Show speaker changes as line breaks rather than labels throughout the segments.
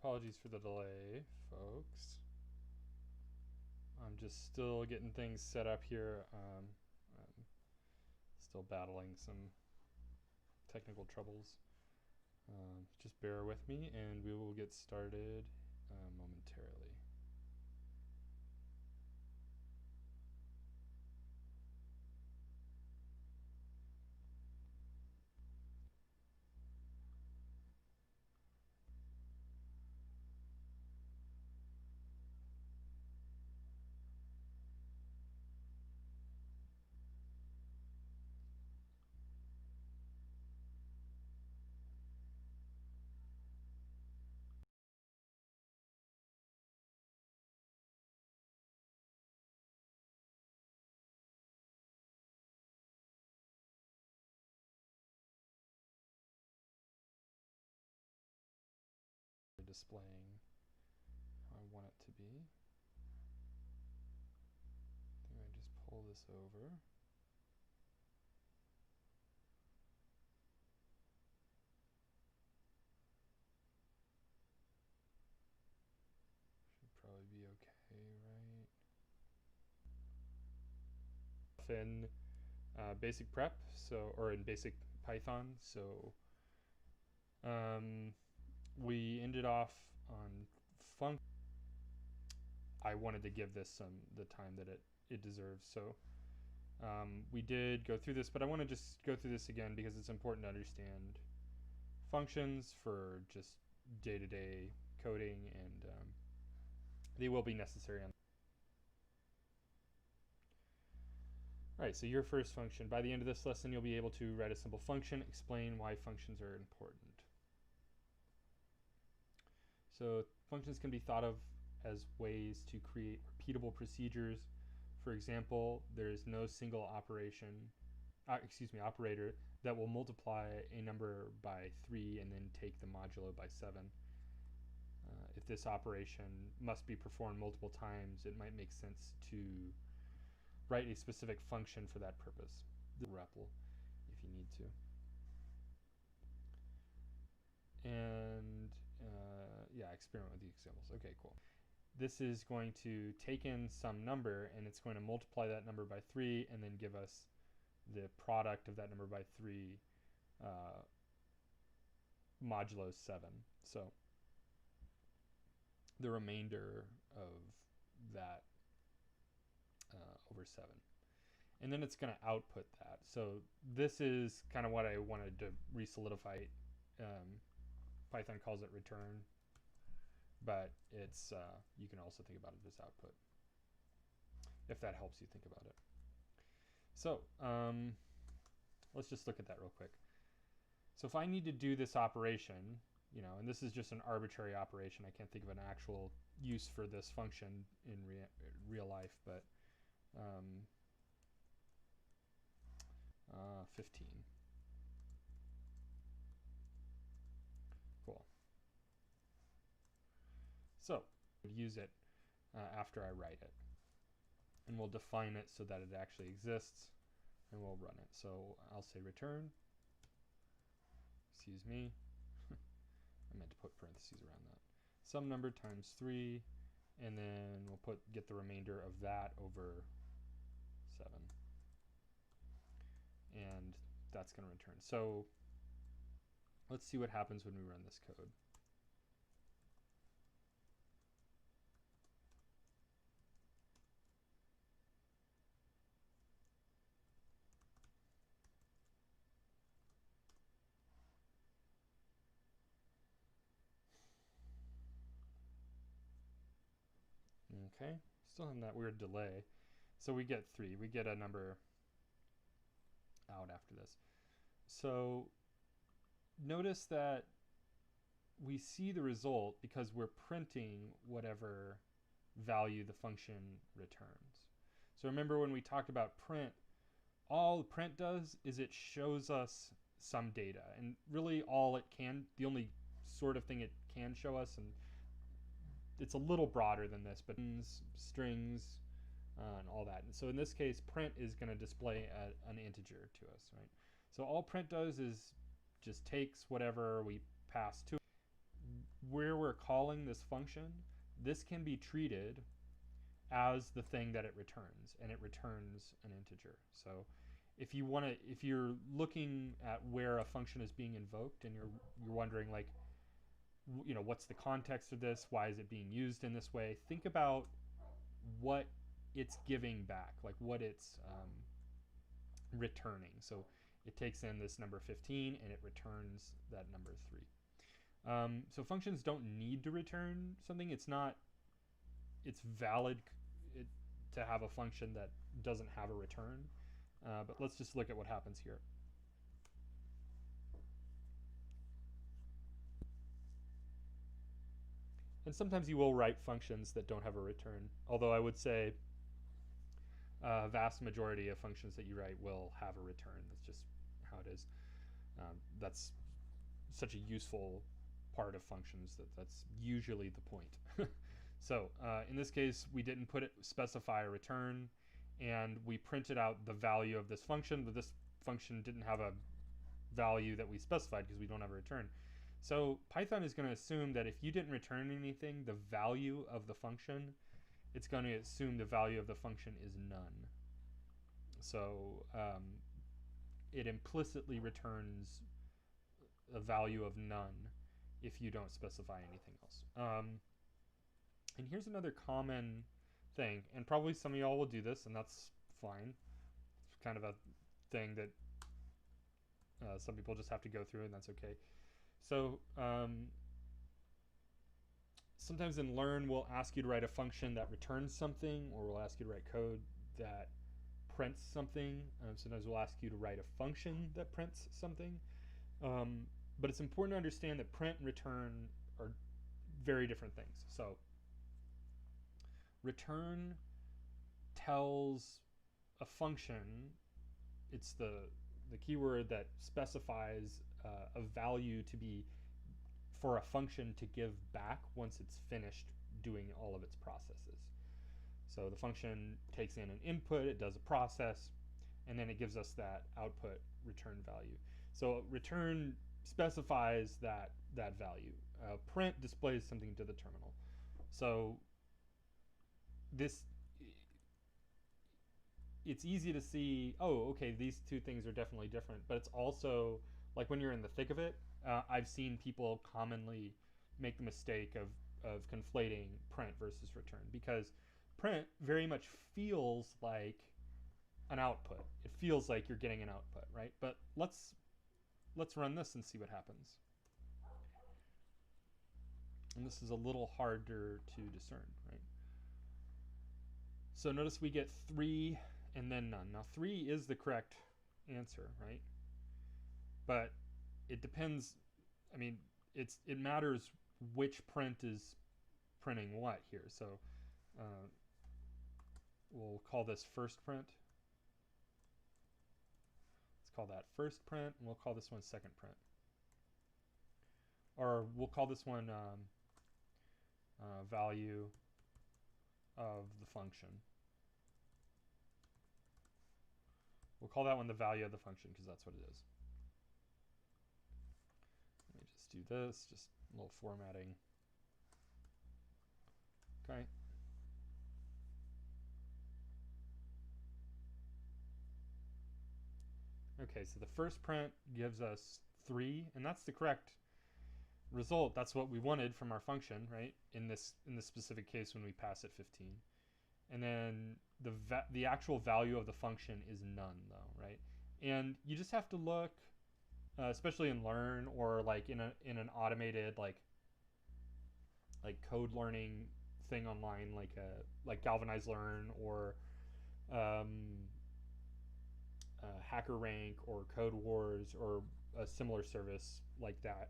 Apologies for the delay, folks. I'm just still getting things set up here. I'm still battling some technical troubles. Just bear with me and we will get started momentarily. Displaying how I want it to be. I think I just pull this over. Should probably be okay, right? In basic prep, or in basic Python, so we ended off on function. I wanted to give this the time that it deserves, so we did go through this, but I want to just go through this again because it's important to understand functions for just day-to-day coding, and they will be necessary. Alright, so your first function. By the end of this lesson, you'll be able to write a simple function, explain why functions are important. So functions can be thought of as ways to create repeatable procedures. For example, there is no single operator that will multiply a number by 3 and then take the modulo by 7. If this operation must be performed multiple times, it might make sense to write a specific function for that purpose. The REPL, if you need to. And yeah, experiment with the examples. Okay, cool. This is going to take in some number and it's going to multiply that number by 3 and then give us the product of that number by 3 modulo 7. So the remainder of that over 7. And then it's going to output that. So this is kind of what I wanted to re-solidify. Python calls it return, but it's you can also think about it as output, if that helps you think about it. So let's just look at that real quick. So if I need to do this operation, and this is just an arbitrary operation, I can't think of an actual use for this function in real life, but 15. Cool. So use it after I write it, and we'll define it so that it actually exists, and we'll run it. So I'll say return. Excuse me. I meant to put parentheses around that. Some number times 3, and then we'll get the remainder of that over 7. And that's going to return. So let's see what happens when we run this code. Okay, still in that weird delay. So we get 3. We get a number out after this. So notice that we see the result because we're printing whatever value the function returns. So remember when we talked about print, all print does is it shows us some data, and really all it can, the only sort of thing it can show us, and it's a little broader than this, but strings and all that. And so in this case, print is going to display an integer to us, right? So all print does is just takes whatever we pass to it. where we're calling this function, this can be treated as the thing that it returns, and it returns an integer. So if you're looking at where a function is being invoked and you're wondering, like, what's the context of this? Why is it being used in this way? Think about what it's giving back, like what it's returning. So it takes in this number 15 and it returns that number 3. So functions don't need to return something. It's valid to have a function that doesn't have a return. But let's just look at what happens here. And sometimes you will write functions that don't have a return, although I would say a vast majority of functions that you write will have a return. That's just how it is. That's such a useful part of functions that's usually the point. So in this case, we didn't specify a return, and we printed out the value of this function, but this function didn't have a value that we specified because we don't have a return. So Python is going to assume that if you didn't return anything, the value of the function, it's going to assume the value of the function is none. So it implicitly returns a value of none if you don't specify anything else. And here's another common thing, and probably some of y'all will do this, and that's fine. It's kind of a thing that some people just have to go through, and that's okay. So sometimes in Learn, we'll ask you to write a function that returns something, or we'll ask you to write code that prints something. Sometimes we'll ask you to write a function that prints something. But it's important to understand that print and return are very different things. So return tells a function, it's the keyword that specifies a value to be for a function to give back once it's finished doing all of its processes. So the function takes in an input, it does a process, and then it gives us that output return value. So return specifies that value. Print displays something to the terminal. So it's easy to see, oh, okay, these two things are definitely different, but it's also, like when you're in the thick of it, I've seen people commonly make the mistake of conflating print versus return, because print very much feels like an output. It feels like you're getting an output, right? But let's run this and see what happens. And this is a little harder to discern, right? So notice we get 3 and then none. Now 3 is the correct answer, right? But it depends. I mean, it matters which print is printing what here. So we'll call this first print. Let's call that first print, and we'll call this one second print. Or we'll call this one value of the function. We'll call that one the value of the function because that's what it is. Let me just do this, just a little formatting. Okay. Okay, so the first print gives us 3, and that's the correct result. That's what we wanted from our function, right? In this specific case when we pass it 15. And then the actual value of the function is none, though, right? And you just have to look, especially in Learn or like in an automated like code learning thing online, like Galvanize Learn or Hacker Rank or Code Wars or a similar service like that.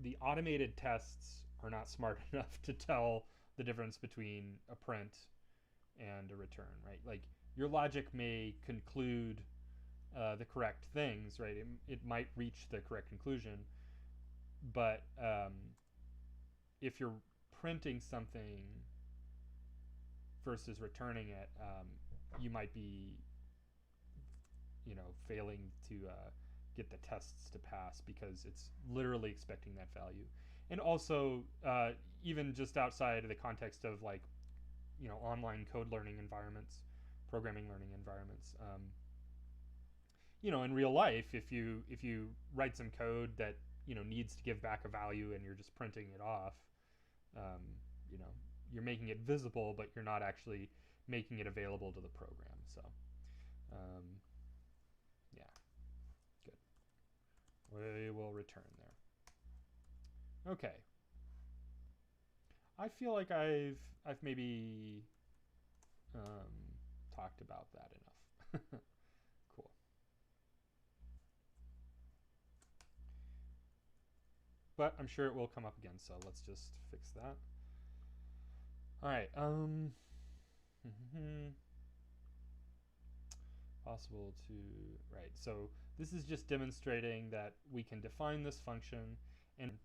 The automated tests are not smart enough to tell the difference between a print and a return, right? Like your logic may conclude the correct things, right? It might reach the correct conclusion, but if you're printing something versus returning it, you might be, failing to get the tests to pass, because it's literally expecting that value. And also, even just outside of the context of like, online code learning environments, programming learning environments, in real life, if you write some code that needs to give back a value and you're just printing it off, um, you know, you're making it visible, but you're not actually making it available to the program. So, yeah, good. We will return there. Okay. I feel like I've maybe talked about that enough. Cool. But I'm sure it will come up again, so let's just fix that. All right. Possible to, right. So this is just demonstrating that we can define this function, and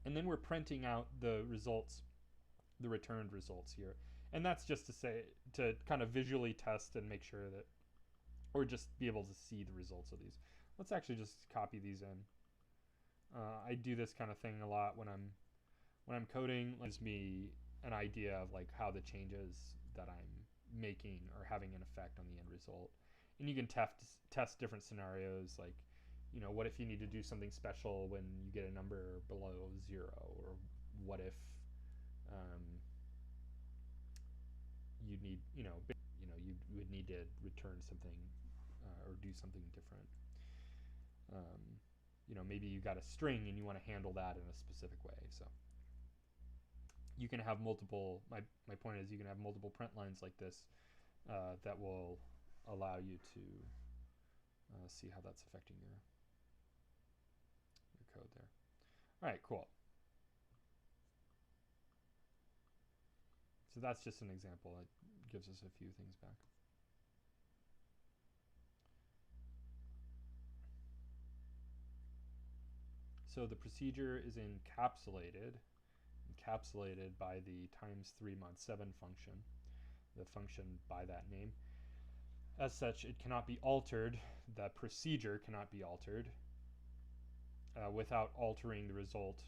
then we're printing out the results, the returned results here. And that's just to say, to kind of visually test and make sure that, or just be able to see the results of these. Let's actually just copy these in. I do this kind of thing a lot when I'm coding. It gives me an idea of like how the changes that I'm making are having an effect on the end result. And you can test different scenarios, like, what if you need to do something special when you get a number below 0, or what if you need, you would need to return something, or do something different. Maybe you got a string and you want to handle that in a specific way. So you can have multiple, my point is, you can have multiple print lines like this that will allow you to see how that's affecting your code there. All right, cool. So that's just an example. It gives us a few things back. So the procedure is encapsulated by the times 3 mod 7 function, the function by that name. As such, it cannot be altered. The procedure cannot be altered without altering the result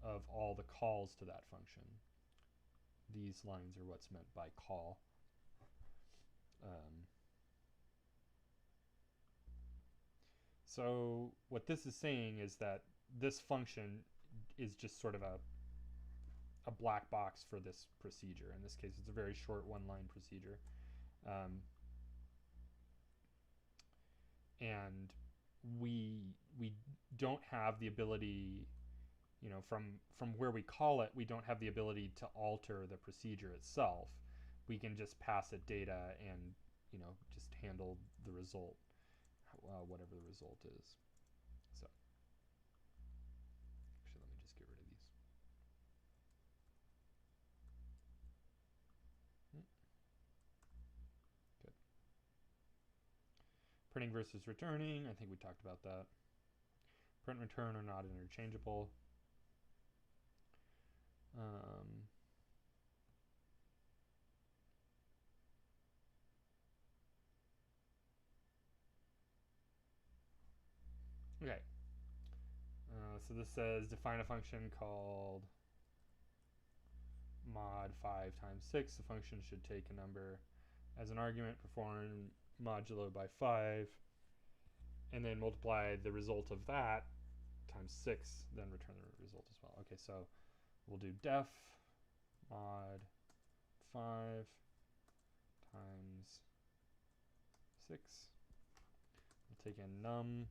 of all the calls to that function. These lines are what's meant by call. So what this is saying is that this function is just sort of a black box for this procedure. In this case, it's a very short one-line procedure. And we don't have the ability, from where we call it, we don't have the ability to alter the procedure itself. We can just pass it data and, just handle the result, whatever the result is. So, actually, let me just get rid of these. Good. Printing versus returning, I think we talked about that. Print and return are not interchangeable. Okay. So this says define a function called mod 5 times 6. The function should take a number as an argument, perform modulo by 5, and then multiply the result of that times 6, then return the result as well. Okay, so we'll do def mod 5 times 6. We'll take in num.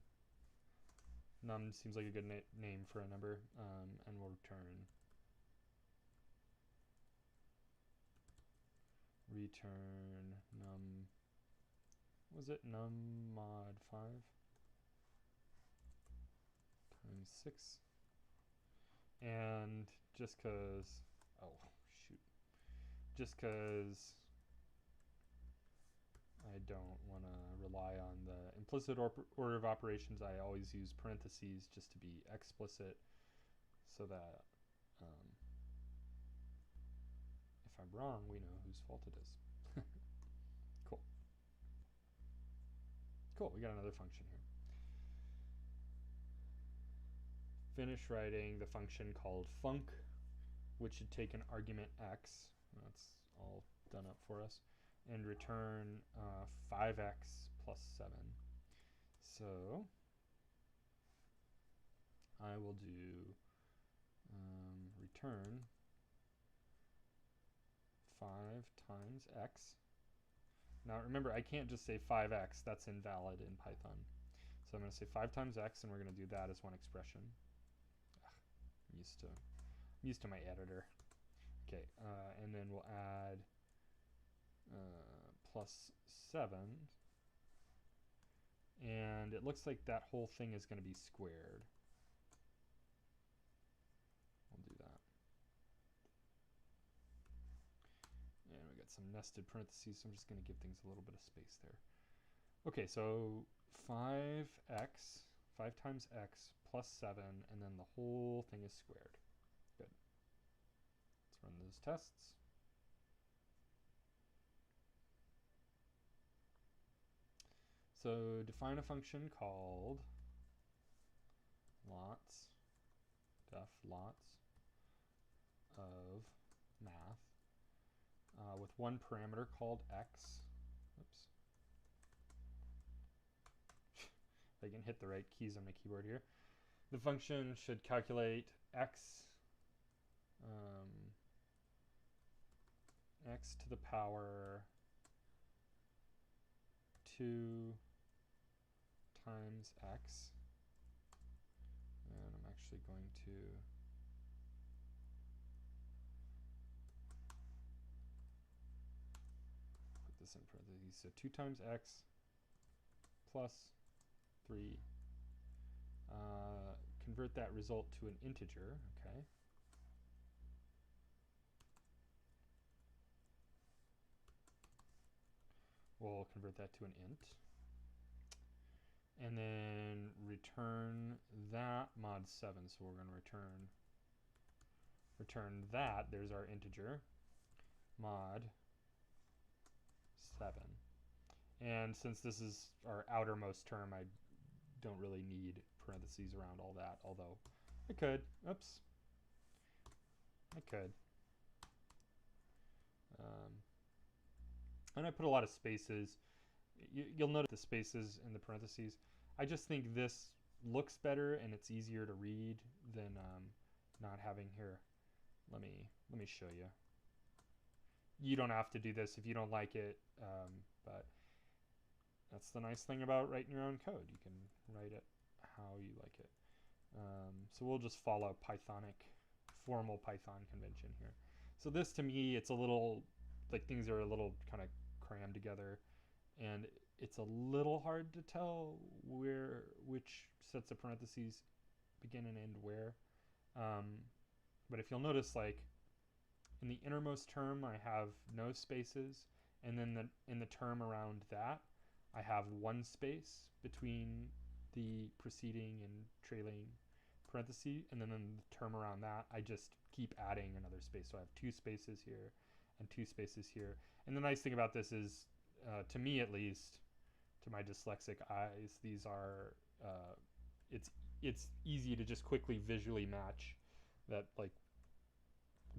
Num seems like a good name for a number, and we'll return num. Was it num mod 5 times 6? And just because, just because I don't want to rely on the implicit order of operations, I always use parentheses just to be explicit, so that if I'm wrong, we know whose fault it is. Cool. Cool, we got another function here. finish writing the function called func, which should take an argument x. That's all done up for us. And return 5x plus 7. So I will do return 5 times x. Now remember, I can't just say 5x. That's invalid in Python. So I'm going to say 5 times x, and we're going to do that as one expression. I'm used to my editor. Okay, and then we'll add plus 7. And it looks like that whole thing is going to be squared. We'll do that. And we got some nested parentheses, so I'm just going to give things a little bit of space there. Okay, so 5x, 5 times x plus 7, and then the whole thing is squared. Good. Let's run those tests. So define a function called lots, def lots of math with one parameter called x. Oops. If I can hit the right keys on my keyboard here. The function should calculate x x to the power 2 times x, and I'm actually going to put this in parentheses. So 2 times x plus 3. Convert that result to an integer. Okay. We'll convert that to an int. And then return that mod 7. So we're going to return that. There's our integer. Mod 7. And since this is our outermost term, I don't really need parentheses around all that, although I could. Oops. I could. And I put a lot of spaces. You'll notice the spaces in the parentheses. I just think this looks better and it's easier to read than not having here. Let me show you. You don't have to do this if you don't like it, but that's the nice thing about writing your own code. You can write it how you like it. So we'll just follow formal Python convention here. So this, to me, it's a little, like, things are a little kind of crammed together, and it's a little hard to tell which sets of parentheses begin and end where. But if you'll notice, like, in the innermost term, I have no spaces, and then in the term around that, I have one space between the preceding and trailing parentheses, and then in the term around that, I just keep adding another space. So I have 2 spaces here and 2 spaces here. And the nice thing about this is, to me at least, to my dyslexic eyes, these are, it's easy to just quickly visually match that, like,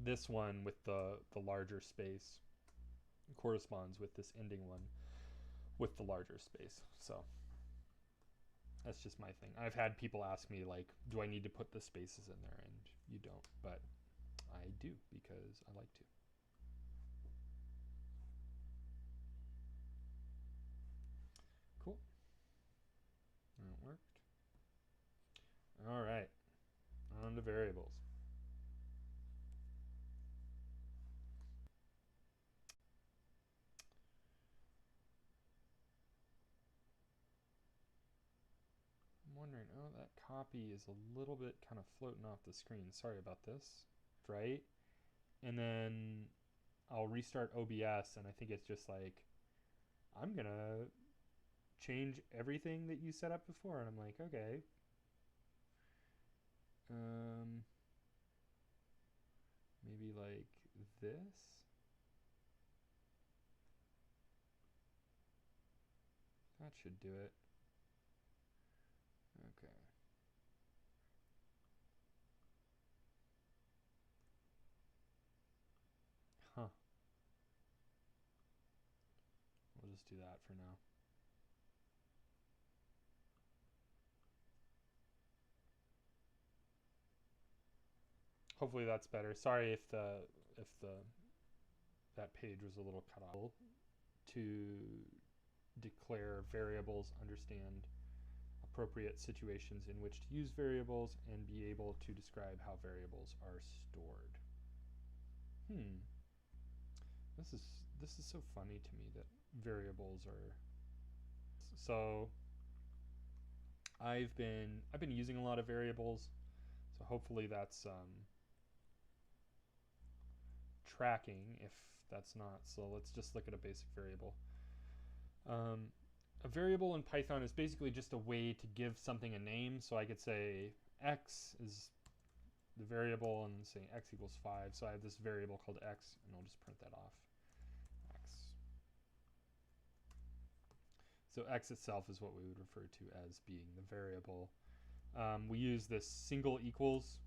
this one with the larger space corresponds with this ending one with the larger space. So that's just my thing. I've had people ask me, like, do I need to put the spaces in there? And you don't, but I do because I like to. Cool. That worked. All right. On to variables. I'm wondering, oh, that copy is a little bit kind of floating off the screen. Sorry about this. Right? And then I'll restart OBS, and I think it's just like, I'm going to change everything that you set up before. And I'm like, okay. Maybe like this. That should do it. Okay. do that for now. Hopefully that's better. Sorry if that page was a little cut off. To declare variables, understand appropriate situations in which to use variables, and be able to describe how variables are stored. This is so funny to me that variables are. So I've been using a lot of variables, so hopefully that's tracking. If that's not, so let's just look at a basic variable. A variable in Python is basically just a way to give something a name. So I could say x is the variable and say x equals 5. So I have this variable called x, and I'll just print that off. X. So x itself is what we would refer to as being the variable. We use this single equals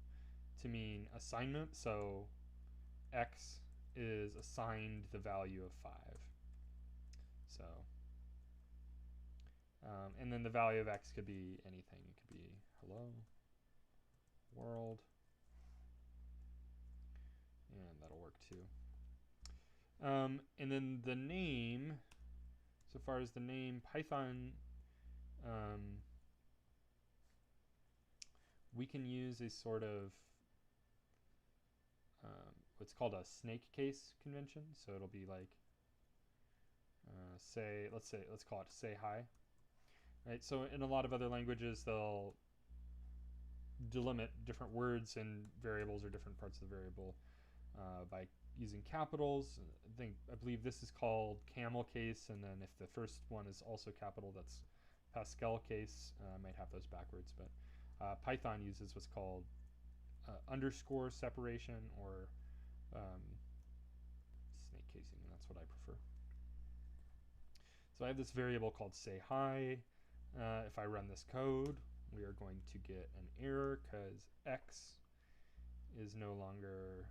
to mean assignment. So x is assigned the value of 5. So, and then the value of x could be anything. It could be hello, world, and that'll work too. And then the name, so far as the name, Python, we can use a sort of what's called a snake case convention. So it'll be like let's call it say hi, right? So in a lot of other languages, they'll delimit different words and variables or different parts of the variable by using capitals. I believe this is called camel case, and then if the first one is also capital, that's Pascal case. I might have those backwards, but Python uses what's called underscore separation or snake casing, and that's what I prefer. So I have this variable called say hi. If I run this code, we are going to get an error because x is no longer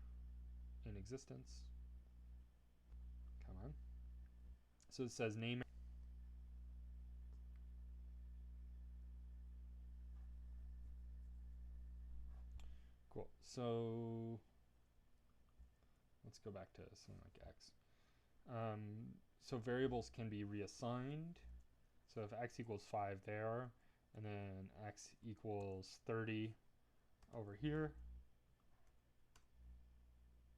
in existence. Come on. So it says name. Cool. So let's go back to something like x. So variables can be reassigned. So if x equals 5 there, and then x equals 30 over here,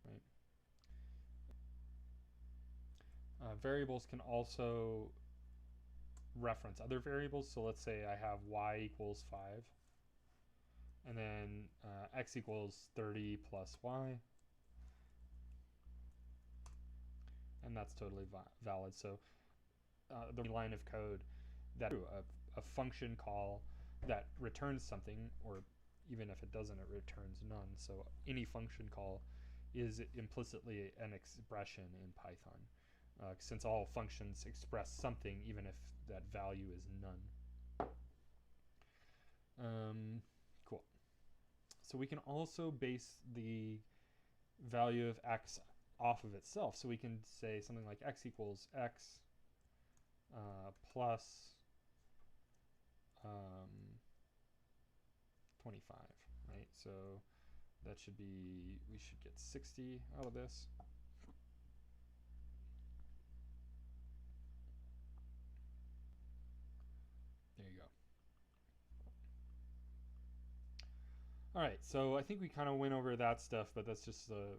right? Variables can also reference other variables. So let's say I have y equals 5, and then x equals 30 plus y. And that's totally valid. So the line of code that a function call that returns something, or even if it doesn't, it returns none. So any function call is implicitly an expression in Python, since all functions express something, even if that value is none. Cool. So we can also base the value of x off of itself. So we can say something like x equals x plus 25, right? So that should be, we should get 60 out of this. There you go. All right, so I think we kind of went over that stuff, but that's just a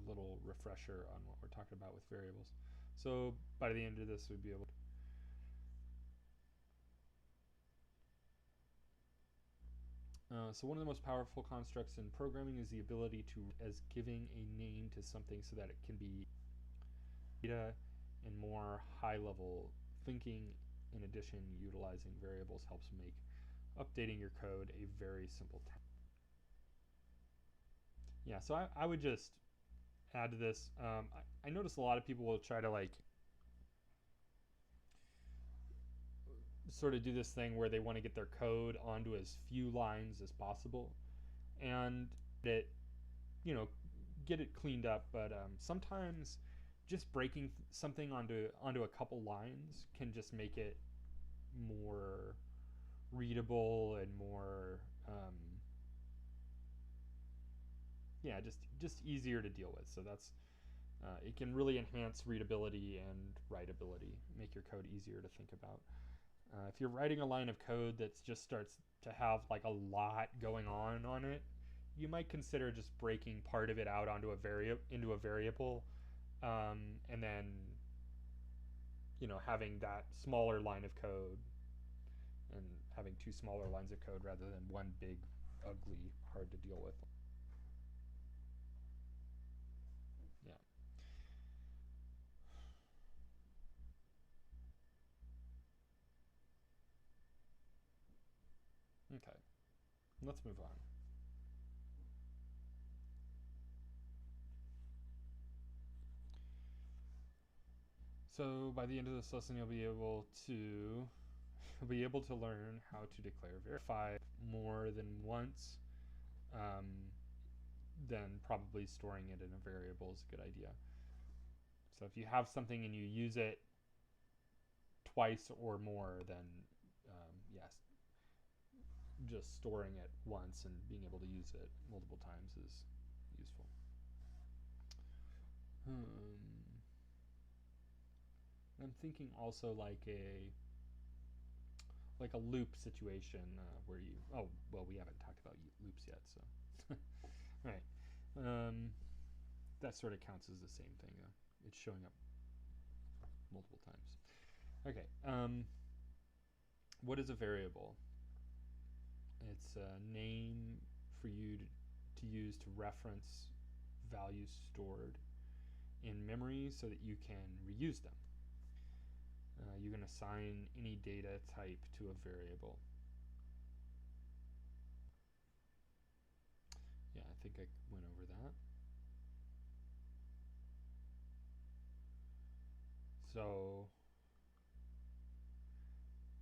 little refresher on what we're talking about with variables. So by the end of this, we'd be able to so one of the most powerful constructs in programming is the ability to, as giving a name to something so that it can be data and more high-level thinking. In addition, utilizing variables helps make updating your code a very simple task. Yeah, so I would just add to this. I notice a lot of people will try to like sort of do this thing where they want to get their code onto as few lines as possible and get it cleaned up. But sometimes just breaking something onto a couple lines can just make it more readable and more yeah, just easier to deal with. So that's it can really enhance readability and writability, make your code easier to think about. If you're writing a line of code that just starts to have like a lot going on it, you might consider just breaking part of it out onto into a variable, and then having that smaller line of code and having two smaller lines of code rather than one big, ugly, hard to deal with. Yeah. Okay. Let's move on. So by the end of this lesson, you'll be able to learn how to declare verify more than once. Then probably storing it in a variable is a good idea. So if you have something and you use it twice or more, then yes, just storing it once and being able to use it multiple times is useful. I'm thinking also like a loop situation where you we haven't talked about loops yet, so all right, that sort of counts as the same thing. It's showing up multiple times. Okay, what is a variable? It's a name for you to use to reference values stored in memory so that you can reuse them. You can assign any data type to a variable. Yeah, I think I went over that. So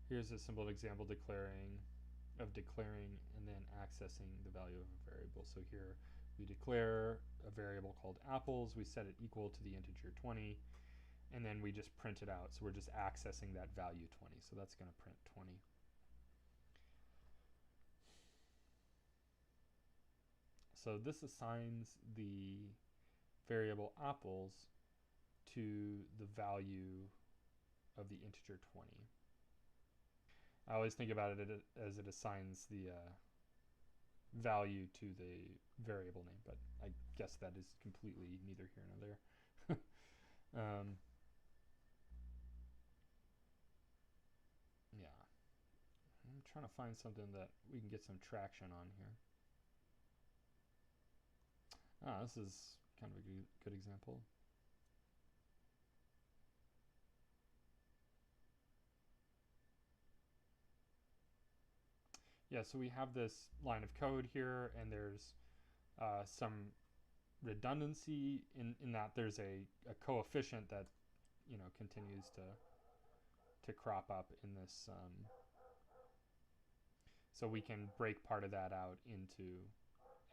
here's a simple example declaring and then accessing the value of a variable. So here we declare a variable called apples. We set it equal to the integer 20, and then we just print it out. So we're just accessing that value 20. So that's going to print 20. So this assigns the variable apples to the value of the integer 20. I always think about it as it assigns the value to the variable name, but I guess that is completely neither here nor there. Yeah, I'm trying to find something that we can get some traction on here. This is kind of a good example. Yeah, so we have this line of code here, and there's some redundancy in that there's a coefficient that continues to crop up in this. So we can break part of that out into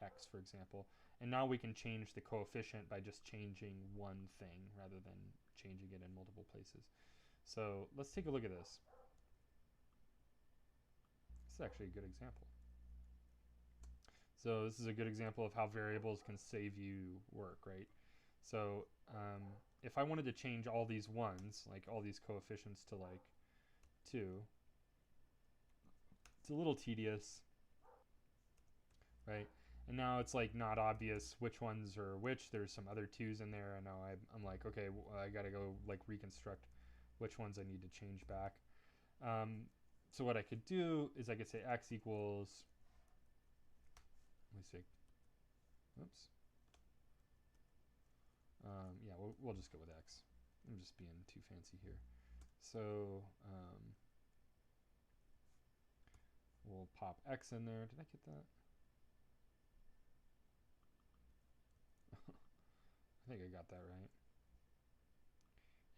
x, for example. And now we can change the coefficient by just changing one thing rather than changing it in multiple places. So let's take a look at this. This is actually a good example. So this is a good example of how variables can save you work, right? So if I wanted to change all these ones, like all these coefficients to like 2, it's a little tedious, right? And now it's like not obvious which ones are which. There's some other 2's in there, and now I'm like, okay, I gotta go like reconstruct which ones I need to change back. So what I could do is I could say x equals, let me see, oops. Yeah, we'll just go with x. I'm just being too fancy here. So we'll pop x in there. Did I get that? I think I got that right.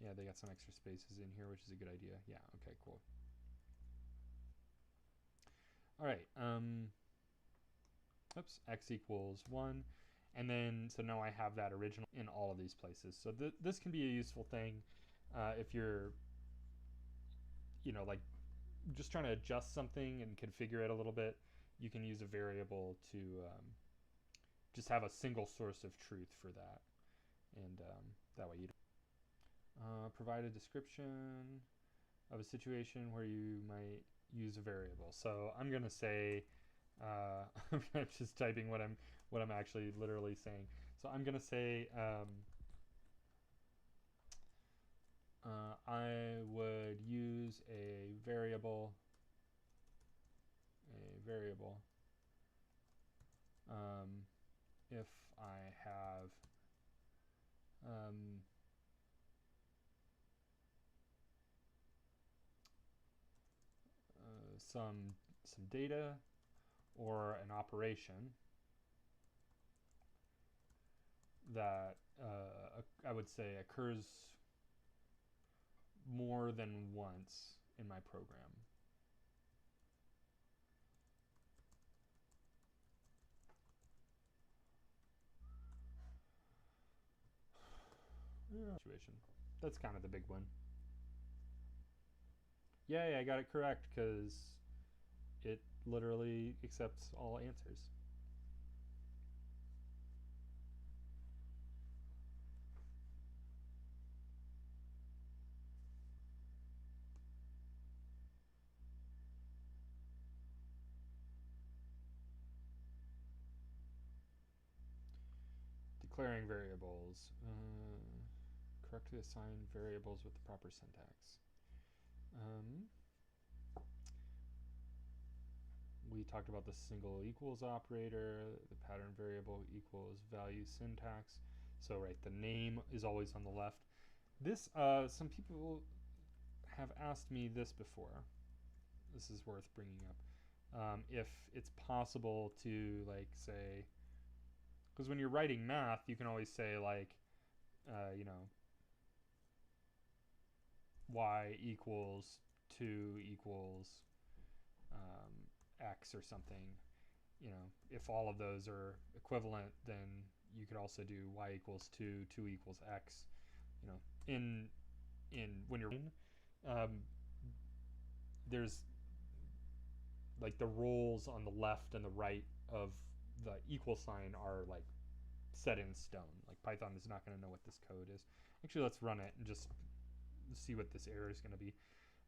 Yeah, they got some extra spaces in here, which is a good idea. Yeah, okay, cool. All right, oops, x equals 1. And then, so now I have that original in all of these places. So this can be a useful thing if you're, like just trying to adjust something and configure it a little bit. You can use a variable to just have a single source of truth for that. And that way you don't. Provide a description of a situation where you might use a variable. So I'm going to say, I'm just typing what I'm actually literally saying. So I'm going to say, I would use a variable, if I have some data or an operation that I would say occurs more than once in my program. Situation. That's kind of the big one. Yay, I got it correct because it literally accepts all answers. Declaring variables. Correctly assign variables with the proper syntax. We talked about the single equals operator, the pattern variable equals value syntax. So right, the name is always on the left. This, some people have asked me this before. This is worth bringing up. If it's possible to like say, because when you're writing math, you can always say like, y equals 2 equals x or something. If all of those are equivalent, then you could also do y equals 2, 2 equals x. In when you're there's like the roles on the left and the right of the equal sign are like set in stone. Like Python is not going to know what this code is. Actually, let's run it and just see what this error is going to be.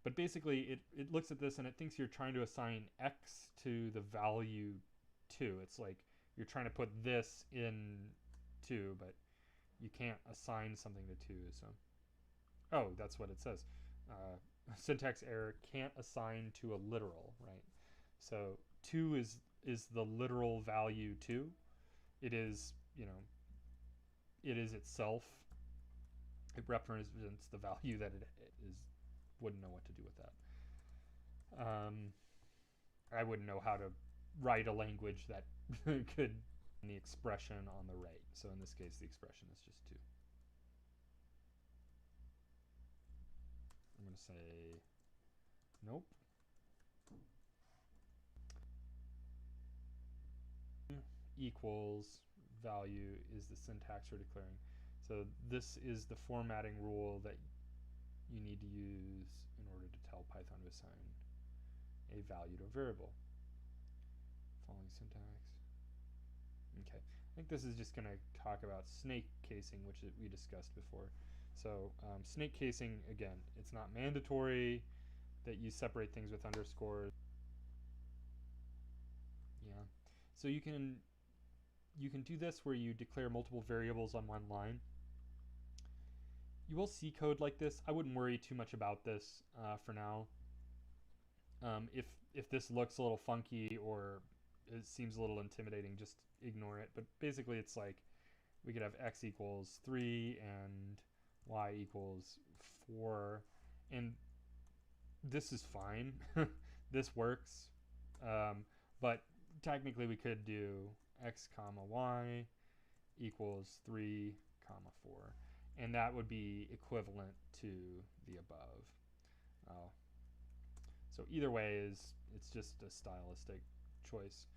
But basically, it looks at this and it thinks you're trying to assign x to the value 2. It's like you're trying to put this in 2, but you can't assign something to 2. So, oh, that's what it says. Syntax error, can't assign to a literal, right? So 2 is the literal value 2. It is, it is itself. It represents the value that it is. Wouldn't know what to do with that. I wouldn't know how to write a language that could the expression on the right. So in this case, the expression is just 2. I'm going to say nope. Equals value is the syntax for declaring. So this is the formatting rule that you need to use in order to tell Python to assign a value to a variable. Following syntax. Okay, I think this is just going to talk about snake casing, which we discussed before. So snake casing, again, it's not mandatory that you separate things with underscores. Yeah, so you can do this where you declare multiple variables on one line. You will see code like this. I wouldn't worry too much about this for now. If this looks a little funky or it seems a little intimidating, just ignore it. But basically it's like we could have x equals 3 and y equals 4. And this is fine. This works. But technically we could do x comma y equals 3 comma 4. And that would be equivalent to the above. So either way it's just a stylistic choice.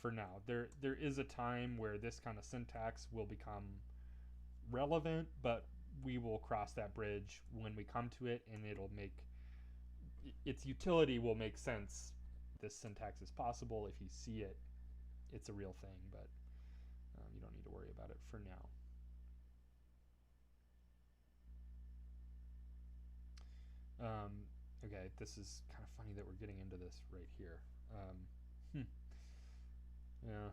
for now. There is a time where this kind of syntax will become relevant, but we will cross that bridge when we come to it, and it'll make its utility will make sense. This syntax is possible. If you see it, it's a real thing, but you don't need to worry about it for now. Okay, this is kind of funny that we're getting into this right here. Yeah.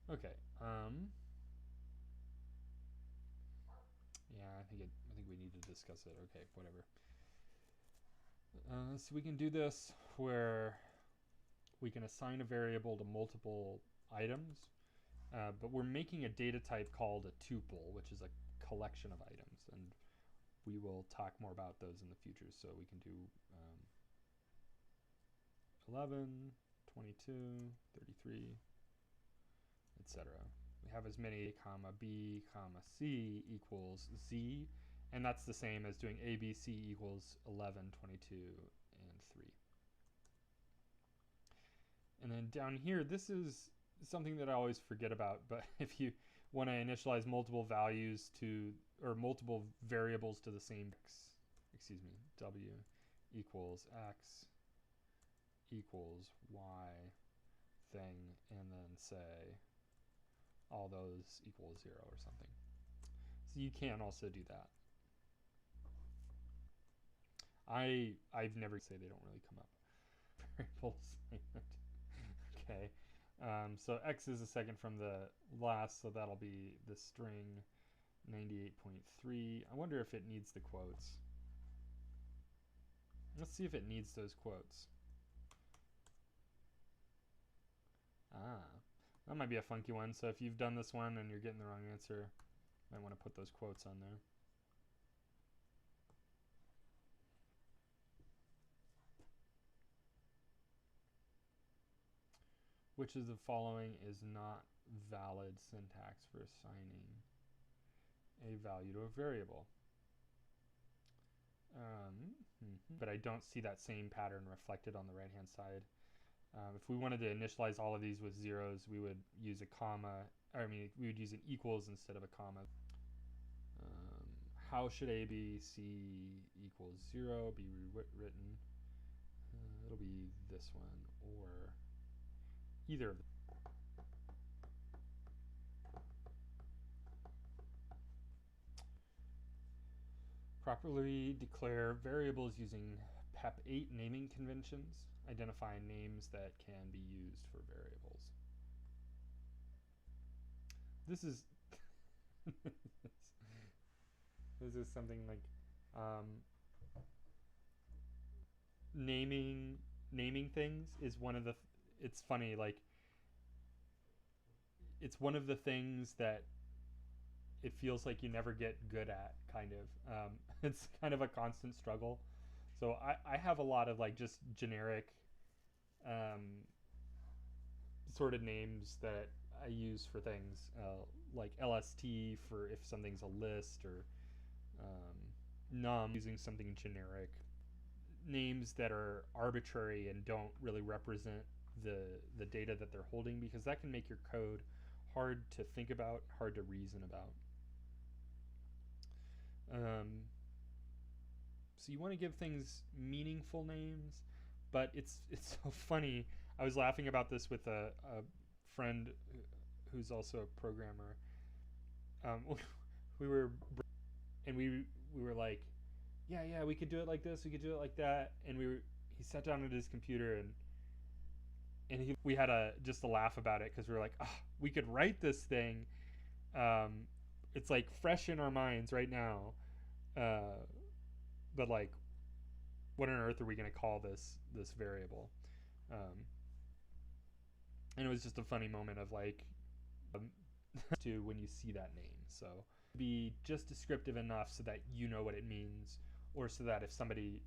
Okay. Yeah, I think we need to discuss it. Okay, whatever. So we can do this where we can assign a variable to multiple items, but we're making a data type called a tuple, which is a collection of items, and we will talk more about those in the future. So we can do 11, 22, 33, etc. We have as many comma b comma c equals z, and that's the same as doing abc equals 11, 22, and 3. And then down here, this is something that I always forget about, but if you want to initialize multiple values to, or multiple variables to the same w equals x equals y thing, and then say all those equal 0 or something. So you can also do that. I've never say they don't really come up. Variable assignment. Okay. So x is a second from the last, so that'll be the string 98.3. I wonder if it needs the quotes. Let's see if it needs those quotes. That might be a funky one. So if you've done this one and you're getting the wrong answer, you might want to put those quotes on there. Which of the following is not valid syntax for assigning a value to a variable? But I don't see that same pattern reflected on the right-hand side. If we wanted to initialize all of these with zeros, we would use a comma. We would use an equals instead of a comma. How should ABC equals 0 be rewritten? It'll be this one or either of them. Properly declare variables using PEP8 naming conventions. Identify names that can be used for variables. This is this is something like naming things is one of the it's funny, like it's one of the things that it feels like you never get good at, kind of. It's kind of a constant struggle. So I have a lot of like just generic sort of names that I use for things, like LST for if something's a list, or num using something generic. Names that are arbitrary and don't really represent the data that they're holding, because that can make your code hard to think about, hard to reason about. So you want to give things meaningful names, but it's so funny. I was laughing about this with a friend who's also a programmer. We were like, yeah, we could do it like this, we could do it like that, and he sat down at his computer and we had just a laugh about it, because we were like, we could write this thing. It's like fresh in our minds right now, but like, what on earth are we going to call this variable? And it was just a funny moment of like, to when you see that name. So be just descriptive enough so that you know what it means, or so that if somebody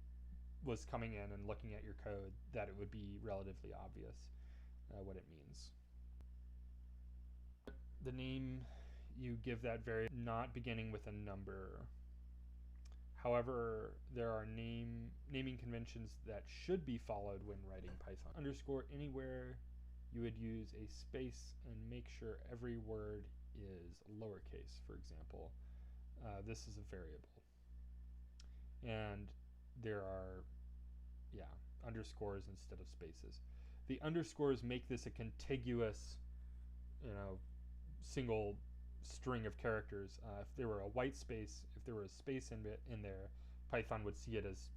was coming in and looking at your code, that it would be relatively obvious what it means. The name you give that variable not beginning with a number. However, there are naming conventions that should be followed when writing Python. Underscore anywhere, you would use a space and make sure every word is lowercase, for example. This is a variable. And there are, underscores instead of spaces. The underscores make this a contiguous, single string of characters. If there were a white space, if there were a space in there, Python would see it as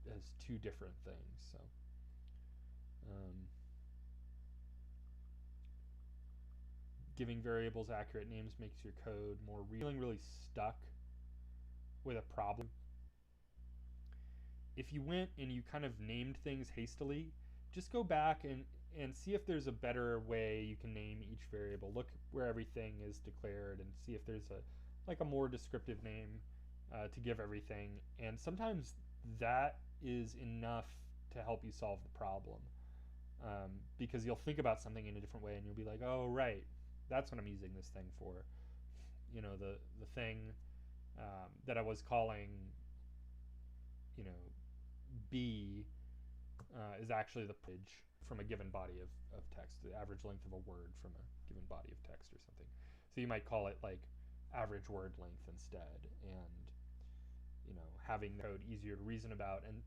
two different things. So, giving variables accurate names makes your code more real. Feeling really stuck with a problem. If you went and you kind of named things hastily, just go back and see if there's a better way you can name each variable. Look where everything is declared and see if there's a more descriptive name to give everything. And sometimes that is enough to help you solve the problem, because you'll think about something in a different way and you'll be like, oh, right, that's what I'm using this thing for. The thing that I was calling, B is actually the page from a given body of text, the average length of a word from a given body of text or something. So you might call it like average word length instead, and having the code easier to reason about, and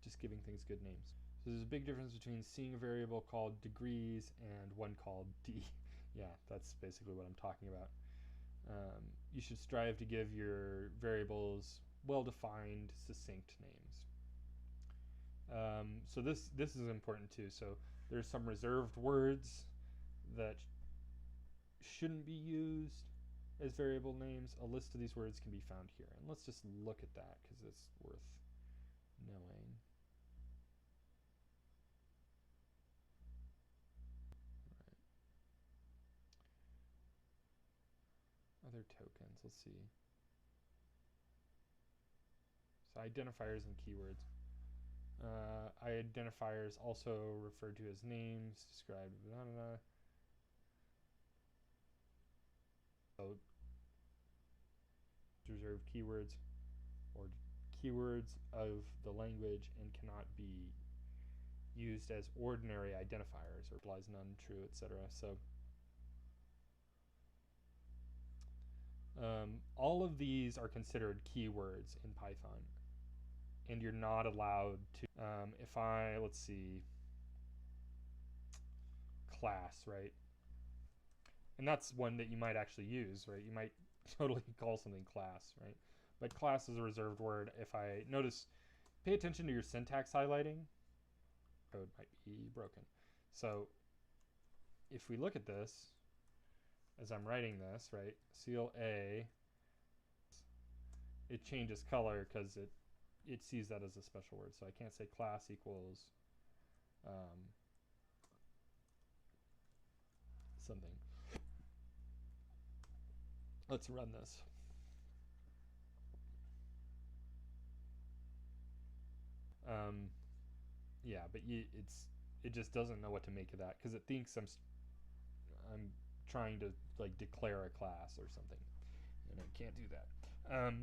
just giving things good names. So there's a big difference between seeing a variable called degrees and one called d. Yeah, that's basically what I'm talking about. You should strive to give your variables well-defined, succinct names. So this is important too. So there's some reserved words that shouldn't be used as variable names. A list of these words can be found here. And let's just look at that because it's worth knowing. All right. Other tokens, let's see. So identifiers and keywords. Identifiers also referred to as names, described, So reserved keywords or keywords of the language and cannot be used as ordinary identifiers, or applies none, true, etc. So all of these are considered keywords in Python, and you're not allowed to, let's see, class, right? And that's one that you might actually use, right? You might totally call something class, right? But class is a reserved word. If I notice, pay attention to your syntax highlighting, code might be broken. So if we look at this, as I'm writing this, right, seal A, it changes color because it sees that as a special word. So I can't say class equals something. Let's run this. Yeah, but it just doesn't know what to make of that because it thinks I'm trying to like declare a class or something, and I can't do that.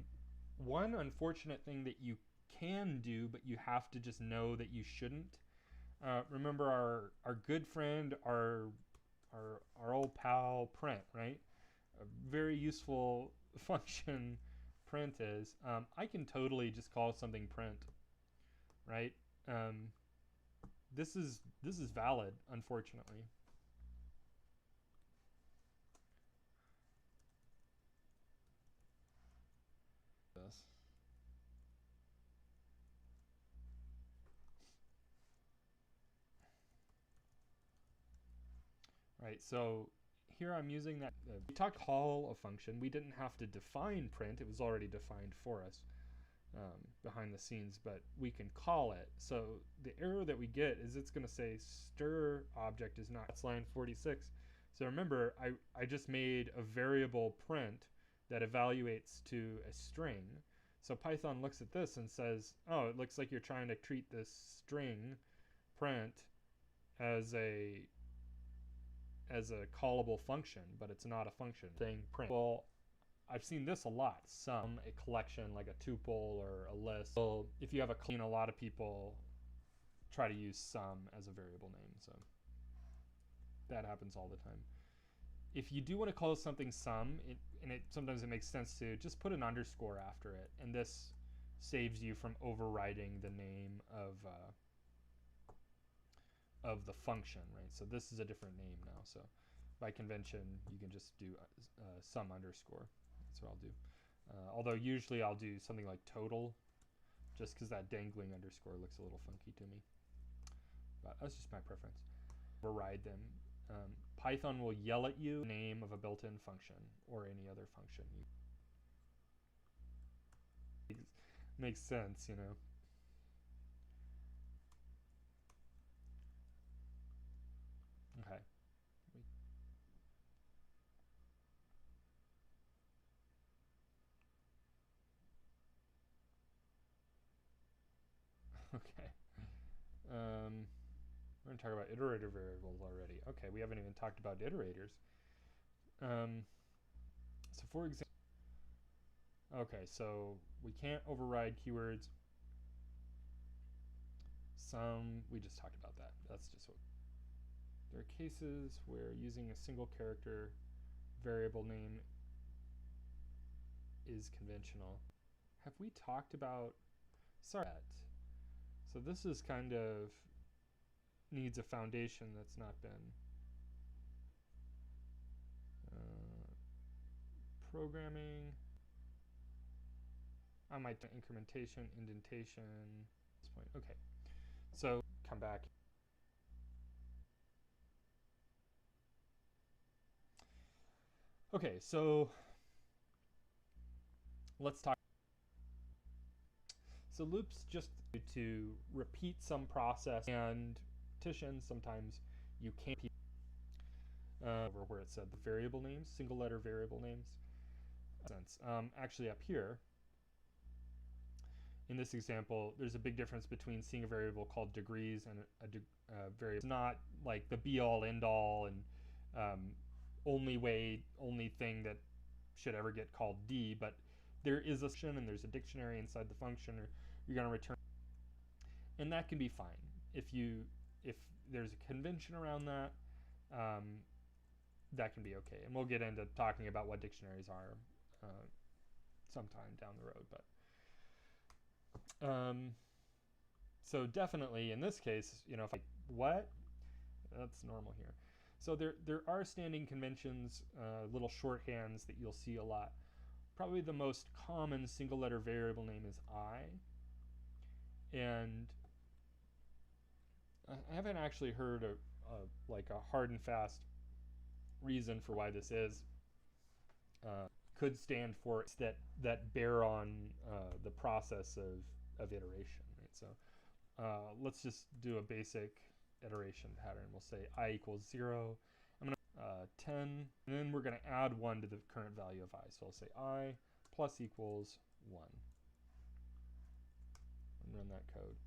One unfortunate thing that you can do, but you have to just know that you shouldn't. Remember our good friend, our old pal print, right? A very useful function print is. I can totally just call something print, right? This is valid, unfortunately. This. Right, so here I'm using that. We talked call a function. We didn't have to define print. It was already defined for us behind the scenes, but we can call it. So the error that we get is it's going to say stir object is not. That's line 46. So remember, I just made a variable print that evaluates to a string. So Python looks at this and says, oh, it looks like you're trying to treat this string print as as a callable function, but it's not a function. Thing print. Well, I've seen this a lot. Sum, a collection like a tuple or a list. Well, if you have a lot of people try to use sum as a variable name, so that happens all the time. If you do want to call something sum, sometimes it makes sense to just put an underscore after it, and this saves you from overriding the name of the function, right? So this is a different name now. So by convention, you can just do sum underscore. That's what I'll do. Although usually I'll do something like total, just because that dangling underscore looks a little funky to me. But that's just my preference. Override them. Python will yell at you the name of a built-in function or any other function. Makes sense, you know. Okay. Okay. We're going to talk about iterator variables already. Okay, we haven't even talked about iterators. So for example, okay, so we can't override keywords. We just talked about that. That's just what. There are cases where using a single character variable name is conventional. Have we talked about, sorry. So this is kind of needs a foundation that's not been programming. I might do incrementation, indentation. At this point, okay. So come back. Okay, so let's talk. So loops just to repeat some process, and sometimes you can't over where it said the variable names, single letter variable names. Actually up here, in this example, there's a big difference between seeing a variable called degrees and a variable. It's not like the be-all, end-all, and only thing that should ever get called D, but there is a function and there's a dictionary inside the function, or you're going to return, and that can be fine if there's a convention around that. That can be okay, and we'll get into talking about what dictionaries are sometime down the road. But so definitely in this case, you know, if what, that's normal here. So there are standing conventions, little shorthands that you'll see a lot. Probably the most common single letter variable name is I, and I haven't actually heard like a hard and fast reason for why this is. Could stand for that bear on the process of iteration, right? So let's just do a basic iteration pattern. We'll say I equals 0. I'm going to 10, and then we're going to add 1 to the current value of I. So I'll say I plus equals 1 and run that code.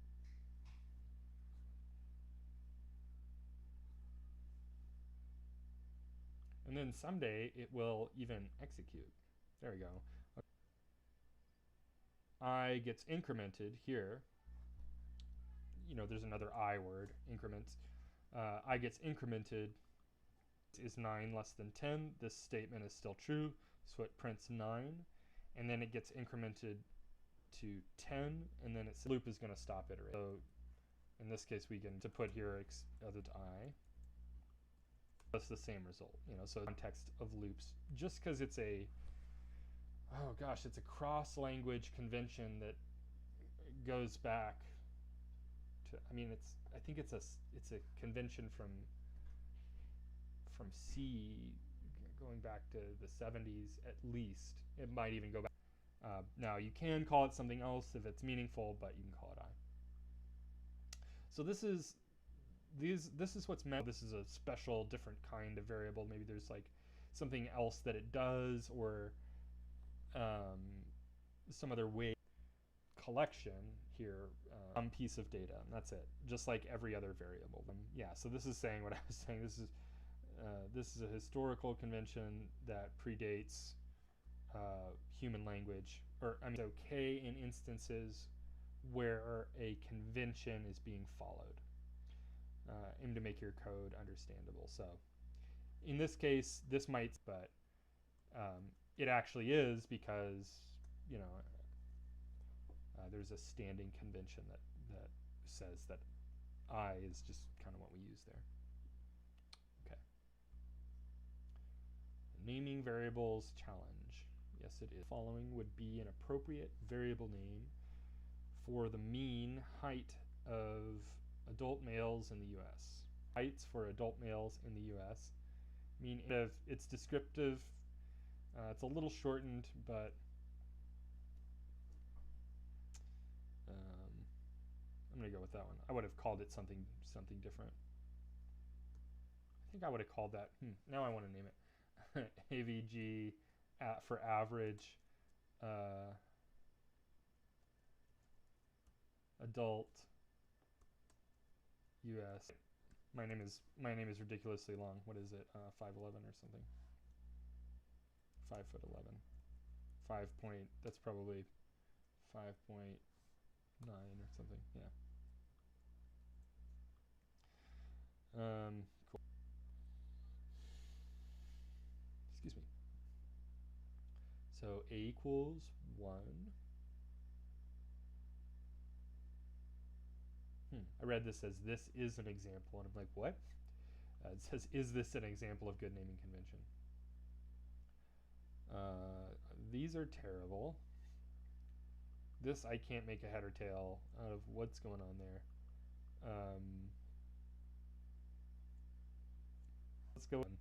And then someday it will even execute. There we go. I gets incremented here. You know, there's another I word, increments. I gets incremented is 9 less than 10. This statement is still true, so it prints 9. And then it gets incremented to 10, and then its loop is going to stop iterating. So in this case, we can to put here other to I. That's the same result, you know. So context of loops, just because it's it's a cross-language convention that goes back to. I think it's a convention from C, going back to the 70s at least. It might even go back. Now you can call it something else if it's meaningful, but you can call it I. So this is what's meant. This is a special, different kind of variable. Maybe there's like something else that it does, or some other way. Collection here, piece of data, and that's it. Just like every other variable. Yeah. So this is saying what I was saying. This is This is a historical convention that predates human language, or I mean, it's okay in instances where a convention is being followed, aim to make your code understandable. So in this case, this might, but it actually is because, you know, there's a standing convention that says that I is just kind of what we use there. Okay. Naming variables challenge. Yes, it is. Following would be an appropriate variable name for the mean height of adult males in the U.S. Heights for adult males in the U.S. mean if it's descriptive. It's a little shortened, but I'm gonna go with that one. I would have called it something different. I think I would have called that. Now I want to name it AVG for average adult U.S. My name is ridiculously long. What is it? 5'11" or something. 5'11". 5 point. That's probably 5.9 or something. Yeah. Cool. Excuse me. So a equals 1. I read this as this is an example, and I'm like, what? It says, is this an example of good naming convention? These are terrible. This I can't make a head or tail out of what's going on there. Let's go and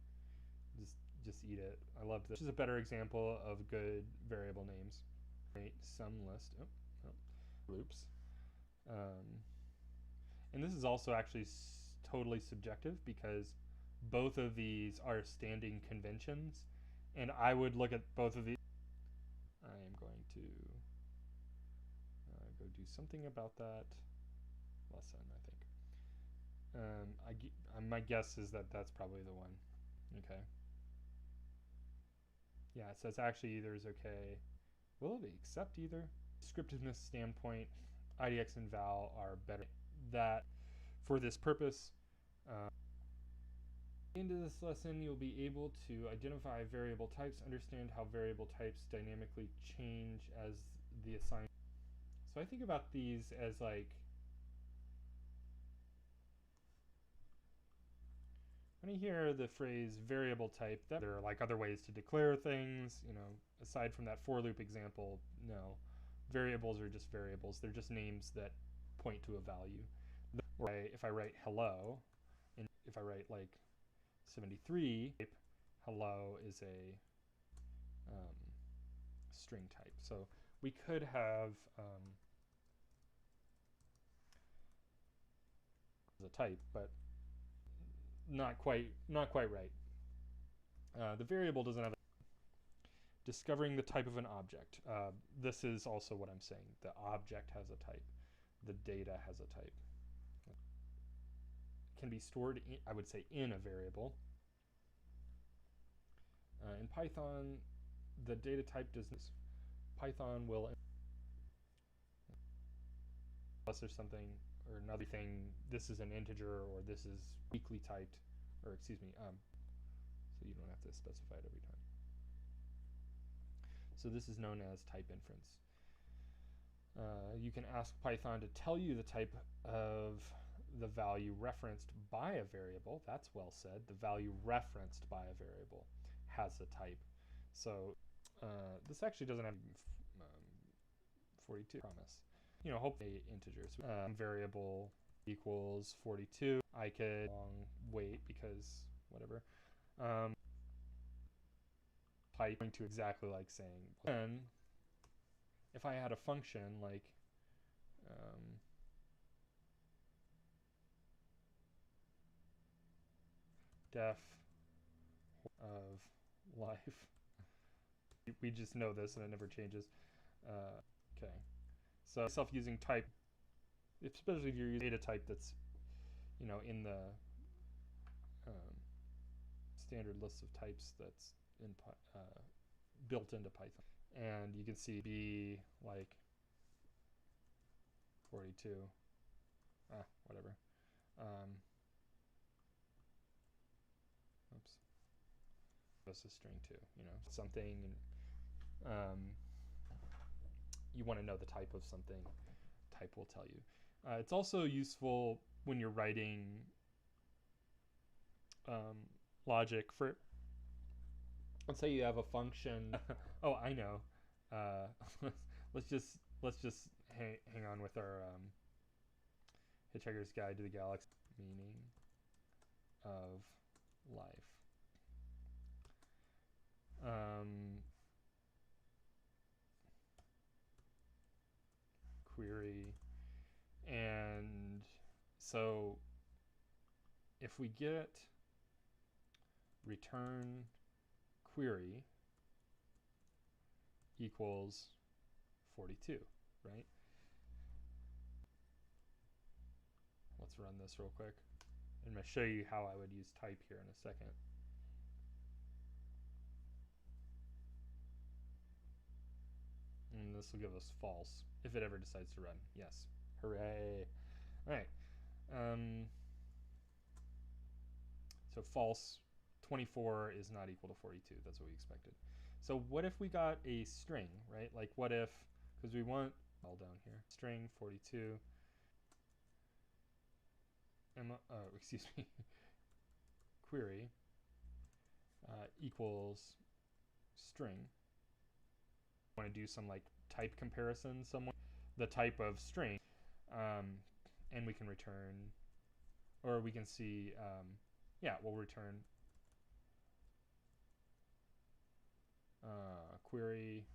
just eat it. I love this. This is a better example of good variable names. Right, sum list. Loops. And this is also actually totally subjective because both of these are standing conventions, and I would look at both of these. I am going to go do something about that lesson, I think. My guess is that that's probably the one. Okay. Yeah, it says actually either is okay. Will it accept either? Descriptiveness standpoint, IDX and val are better. That for this purpose, into this lesson, you'll be able to identify variable types, understand how variable types dynamically change as the assignment. So I think about these as like, when you hear the phrase variable type, that there are like other ways to declare things, you know, aside from that for loop example, no. Variables are just variables. They're just names that point to a value. If I write hello, and if I write like 73, hello is a string type. So we could have the type, but not quite right. The variable doesn't have a discovering the type of an object. This is also what I'm saying. The object has a type. The data has a type. Can be stored, I would say, in a variable. In Python, the data type doesn't. Python will, unless there's something or another thing, this is an integer or this is weakly typed, or excuse me, so you don't have to specify it every time. So this is known as type inference. You can ask Python to tell you the type of the value referenced by a variable. That's well said. The value referenced by a variable has a type. So this actually doesn't have 42 promise. You know, hopefully integers. Variable equals 42. I could wait because whatever. Typing to exactly like saying. Then, if I had a function like def of life, we just know this and it never changes. Okay, so self-using type, especially if you're using data type that's, you know, in the standard list of types that's in built into Python. And you can see B like 42, whatever. Oops. That's a string too, you know, something, you want to know the type of something, type will tell you. It's also useful when you're writing logic for, let's say you have a function. Oh, I know. let's just hang on with our Hitchhiker's Guide to the Galaxy. Meaning of life. Query. And so if we get return query equals 42, right? Let's run this real quick. I'm going to show you how I would use type here in a second. And this will give us false if it ever decides to run. Yes. Hooray. All right. So false, 24 is not equal to 42. That's what we expected. So what if we got a string, right? Like what if, because we want, all down here, string 42, excuse me, query equals string. Want to do some like type comparison somewhere, the type of string, and we can return, or we can see, yeah, we'll return query.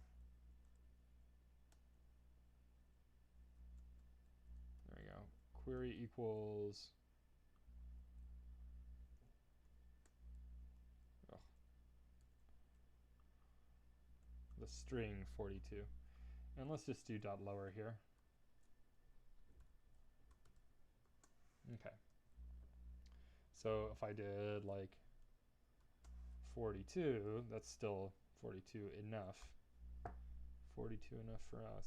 There we go. Query equals the string 42. And let's just do dot lower here. Okay. So if I did like 42, that's still 42 enough. 42 enough for us.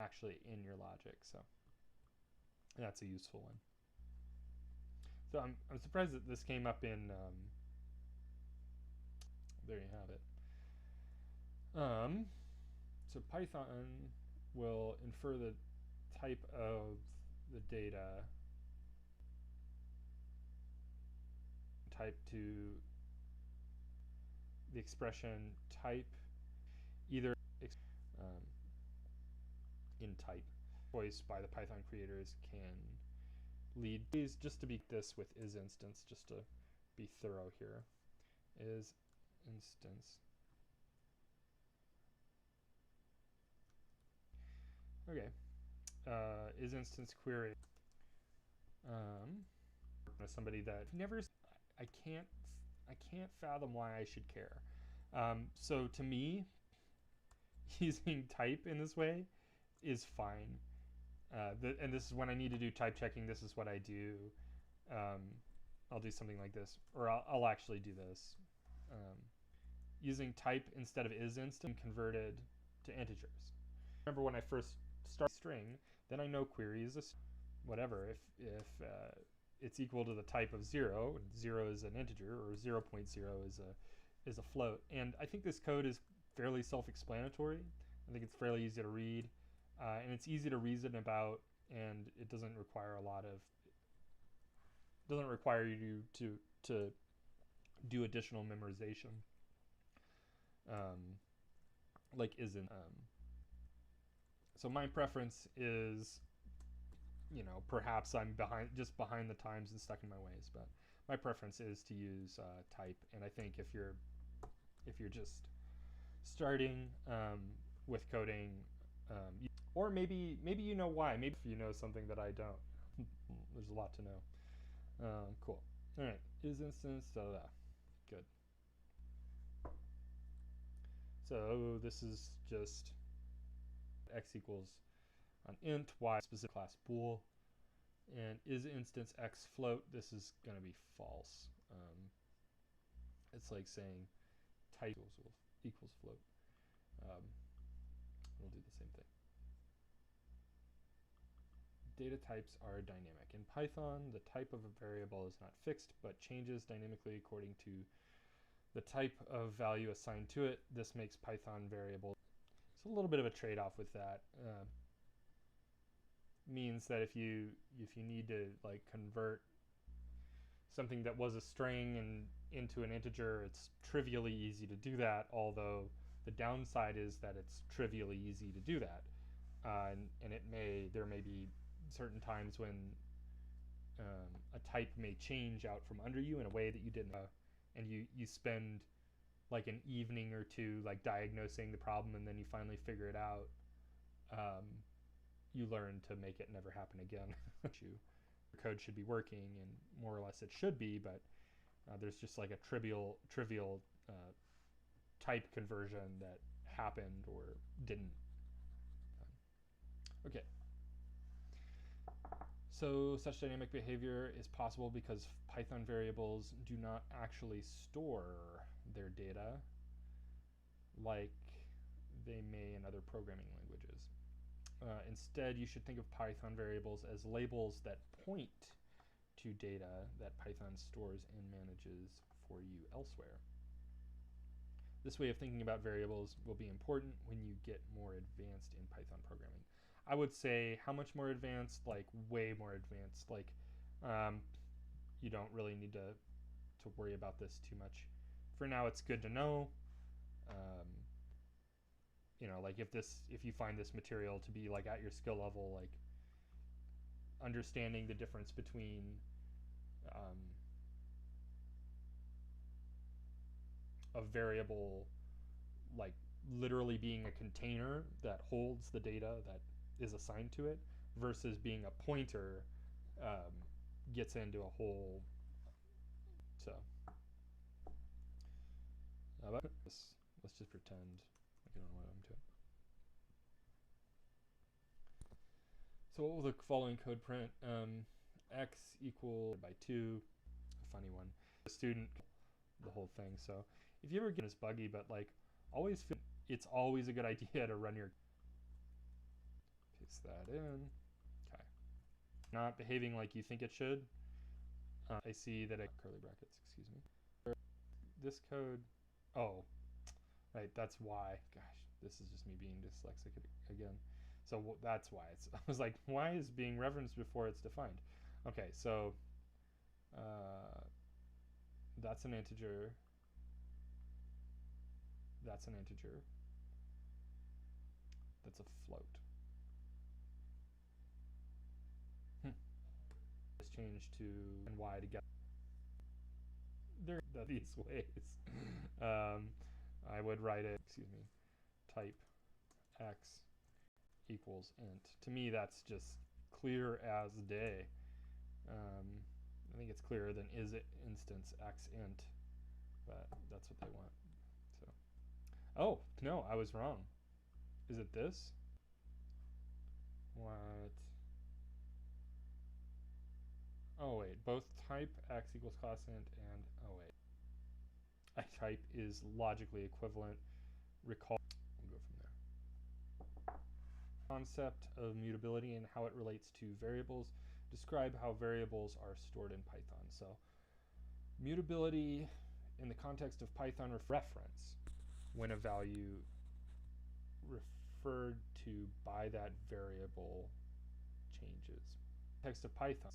Actually in your logic, so that's a useful one. So I'm surprised that this came up in, there you have it. So Python will infer the type of the data, type to the expression type, either in type. Choice by the Python creators can lead. Please, just to be this with isInstance, just to be thorough here, isInstance. Okay, isInstance query. Somebody that never, I can't fathom why I should care. So to me, using type in this way is fine. And this is when I need to do type checking. This is what I do. I'll do something like this, or I'll actually do this. Using type instead of isInstance converted to integers. Remember when I first start string, then I know query is a whatever. If it's equal to the type of 0, and 0 is an integer, or 0.0 is a float. And I think this code is fairly self-explanatory. I think it's fairly easy to read. And it's easy to reason about, and it doesn't require a lot of, doesn't require you to do additional memorization, like isn't. So my preference is, you know, perhaps I'm just behind the times and stuck in my ways, but my preference is to use type. And I think if you're just starting with coding, or maybe you know why. Maybe if you know something that I don't. There's a lot to know. Cool. All right. isInstance. Good. So this is just x equals on int, y specific class bool, and is instance x float. This is going to be false. It's like saying type equals float. We'll do the same thing. Data types are dynamic. In Python, the type of a variable is not fixed, but changes dynamically according to the type of value assigned to it. This makes Python variable. It's a little bit of a trade-off with that. Means that if you need to like convert something that was a string and into an integer, it's trivially easy to do that, although the downside is that it's trivially easy to do that. And there may be certain times when a type may change out from under you in a way that you didn't, and you spend like an evening or two like diagnosing the problem, and then you finally figure it out. You learn to make it never happen again. Your code should be working, and more or less it should be, but there's just like a trivial type conversion that happened or didn't. Okay. So such dynamic behavior is possible because Python variables do not actually store their data like they may in other programming languages. Instead, you should think of Python variables as labels that point to data that Python stores and manages for you elsewhere. This way of thinking about variables will be important when you get more advanced in Python programming. I would say how much more advanced? Like way more advanced. Like you don't really need to worry about this too much. For now, it's good to know. You know, like if you find this material to be like at your skill level, like understanding the difference between a variable like literally being a container that holds the data that is assigned to it versus being a pointer gets into a whole. So let's just pretend like I don't know what I'm doing. So what will the following code print? X equal by 2, a funny one. The student, the whole thing. So if you ever get this buggy, but like always feel it's always a good idea to run your paste that in. Okay. Not behaving like you think it should. I see that curly brackets, excuse me. This code, oh, right, that's why. Gosh, this is just me being dyslexic again. So that's why it's, I was like, why is being referenced before it's defined? Okay, so that's an integer. That's an integer. That's a float. It's changed to and y to get there these ways. I would write it, excuse me, type x equals int. To me, that's just clear as day. I think it's clearer than is it instance x int, but that's what they want. So, oh no, I was wrong. Is it this? What? Oh wait, both type x equals class int and oh wait, type is logically equivalent. Recall. We'll go from there. Concept of mutability and how it relates to variables. Describe how variables are stored in Python. So mutability in the context of Python reference when a value referred to by that variable changes. Text of Python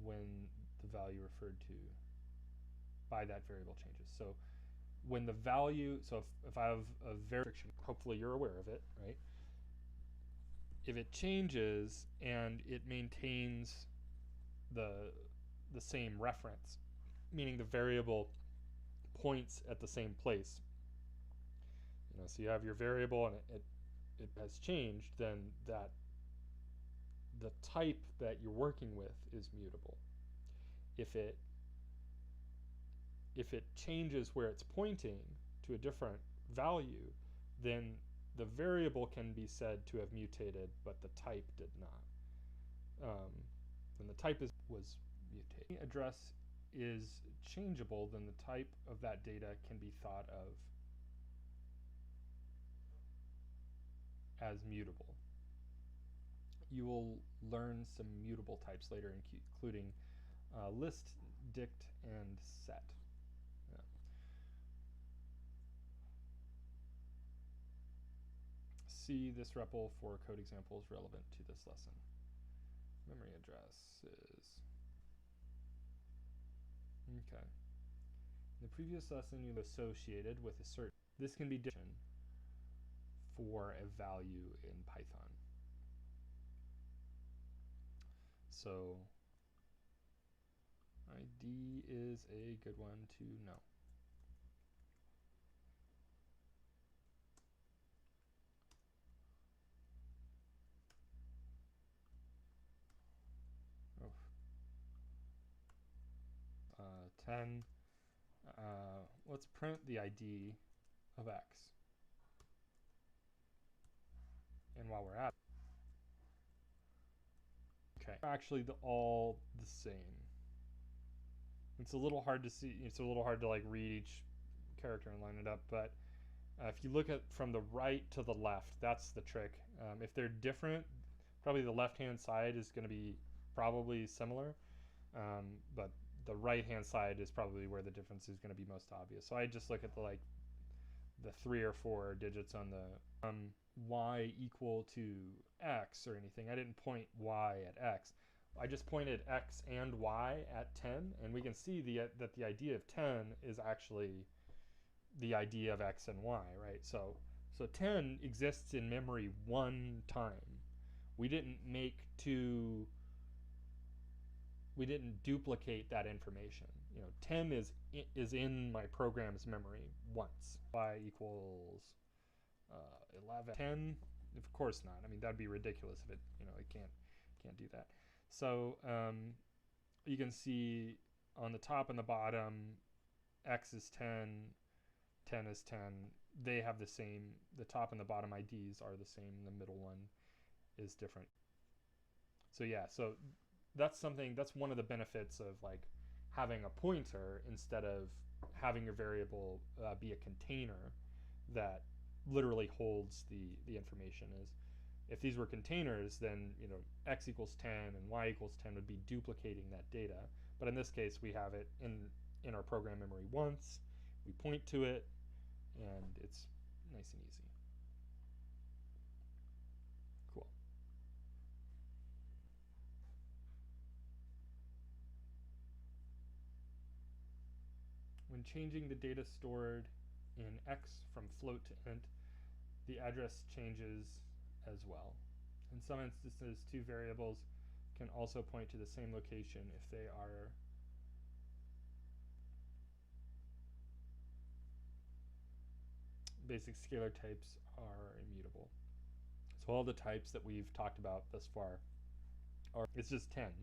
when the value referred to by that variable changes. So when the value, so if I have a variable, hopefully you're aware of it, right? If it changes and it maintains the same reference, meaning the variable points at the same place, you know, so you have your variable and it has changed, then that the type that you're working with is mutable. If it changes where it's pointing to a different value, then the variable can be said to have mutated, but the type did not. When the type was mutated, address is changeable, then the type of that data can be thought of as mutable. You will learn some mutable types later, including list, dict, and set. Yeah. See this REPL for code examples relevant to this lesson. Memory address is... Okay. In the previous lesson, you associated with a certain... This can be different for a value in Python. So ID is a good one to know. Oh. 10. Let's print the ID of X. And while we're at it, okay, actually all the same. It's a little hard to see. It's a little hard to like read each character and line it up. But if you look at from the right to the left, that's the trick. If they're different, probably the left-hand side is going to be probably similar, but the right-hand side is probably where the difference is going to be most obvious. So I just look at the 3 or 4 digits on the y equal to x or anything. I didn't point y at x. I just pointed x and y at 10, and we can see that the idea of 10 is actually the idea of x and y, right? So 10 exists in memory one time. We didn't duplicate that information. 10 is in my program's memory once. Y equals 11. 10, of course not. I mean, that'd be ridiculous if it can't do that. So you can see on the top and the bottom, x is 10, 10 is 10. They have the same. The top and the bottom IDs are the same. The middle one is different. So yeah, so that's one of the benefits of having a pointer instead of having your variable be a container that literally holds the information. Is if these were containers, then x equals 10 and y equals 10 would be duplicating that data. But in this case, we have it in our program memory once. We point to it, and it's nice and easy. Cool. When changing the data stored in X from float to int, the address changes as well. In some instances, 2 variables can also point to the same location if they are basic scalar types are immutable. So all the types that we've talked about thus far it's just 10.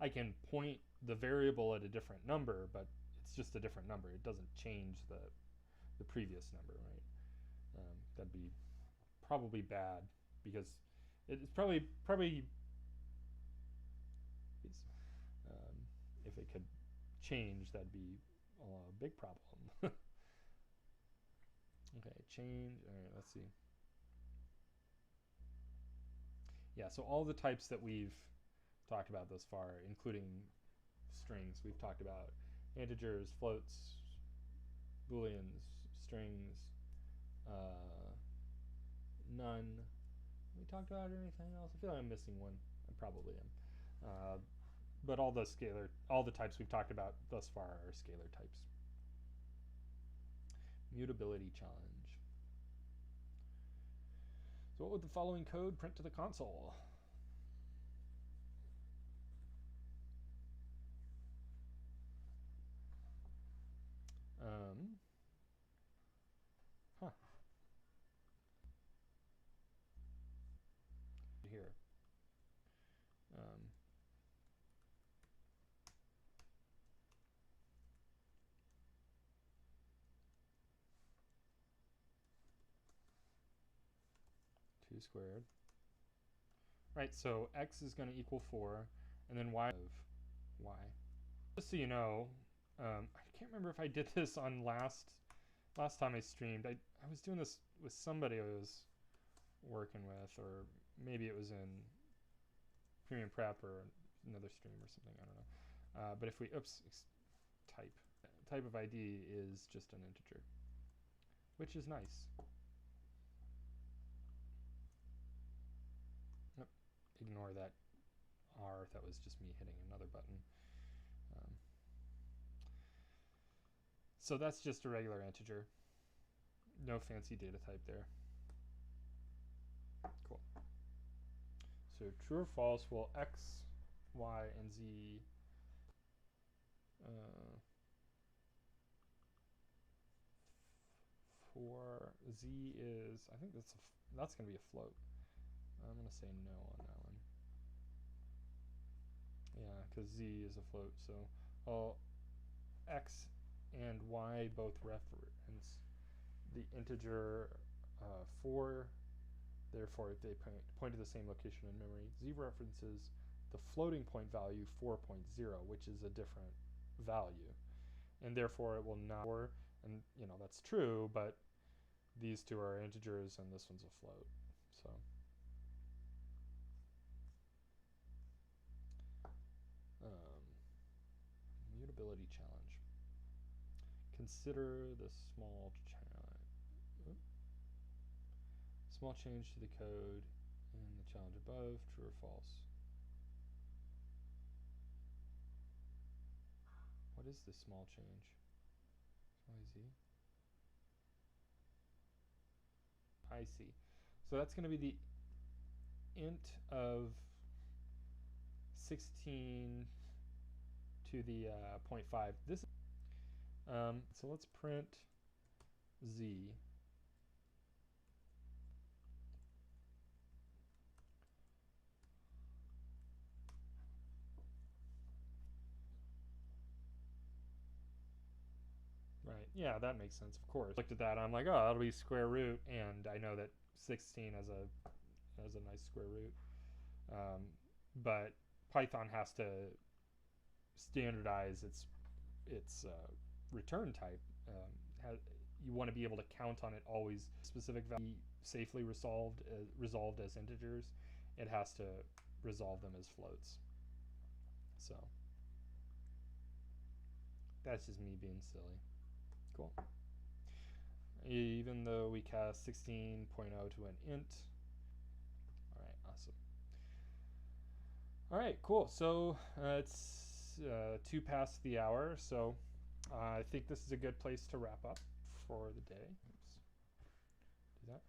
I can point the variable at a different number, but it's just a different number. It doesn't change the previous number, right? That'd be probably bad because it's probably if it could change, that'd be a big problem. Okay, change. All right, let's see. Yeah, so all the types that we've talked about thus far, including strings, we've talked about integers, floats, booleans, strings, none. We talked about anything else? I feel like I'm missing one. I probably am. But all the types we've talked about thus far are scalar types. Mutability challenge. So what would the following code print to the console? Here. 2 squared. Right, so x is going to equal 4, and then y of y. Just so you know, I can't remember if I did this on last time I streamed. I was doing this with somebody I was working with, or maybe it was in Premium Prep or another stream or something, I don't know. But if we, type of ID is just an integer, which is nice. Nope, ignore that R, that was just me hitting another button. So that's just a regular integer. No fancy data type there. Cool. So true or false, will x, y, and z for z is, I think that's going to be a float. I'm going to say no on that one. Yeah, because z is a float. So, well, x and y both reference the integer 4. Therefore, they point to the same location in memory. Z references the floating point value 4.0, which is a different value. And therefore, it will not, and you know, that's true, but these two are integers and this one's a float. So mutability challenge. Consider the small change to the code in the challenge above, true or false. What is this small change? YZ? I see. So that's going to be the int of 16 to the 0.5. This. So let's print z. Right, yeah, that makes sense, of course. Looked at that, I'm like, oh, that'll be square root, and I know that 16 has a nice square root. But Python has to standardize its return type. You want to be able to count on it always specific value safely resolved as integers. It has to resolve them as floats. So that's just me being silly. Cool. Even though we cast 16.0 to an int. All right, awesome. All right, cool. So it's 2 past the hour, so I think this is a good place to wrap up for the day. Oops. Do that.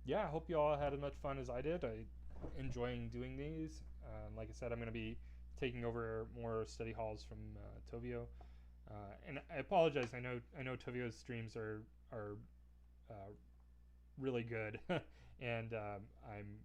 Yeah, I hope you all had as much fun as I did. I enjoying doing these. Like I said, I'm going to be taking over more study halls from Tovio. And I apologize. I know Tovio's streams are really good, and I'm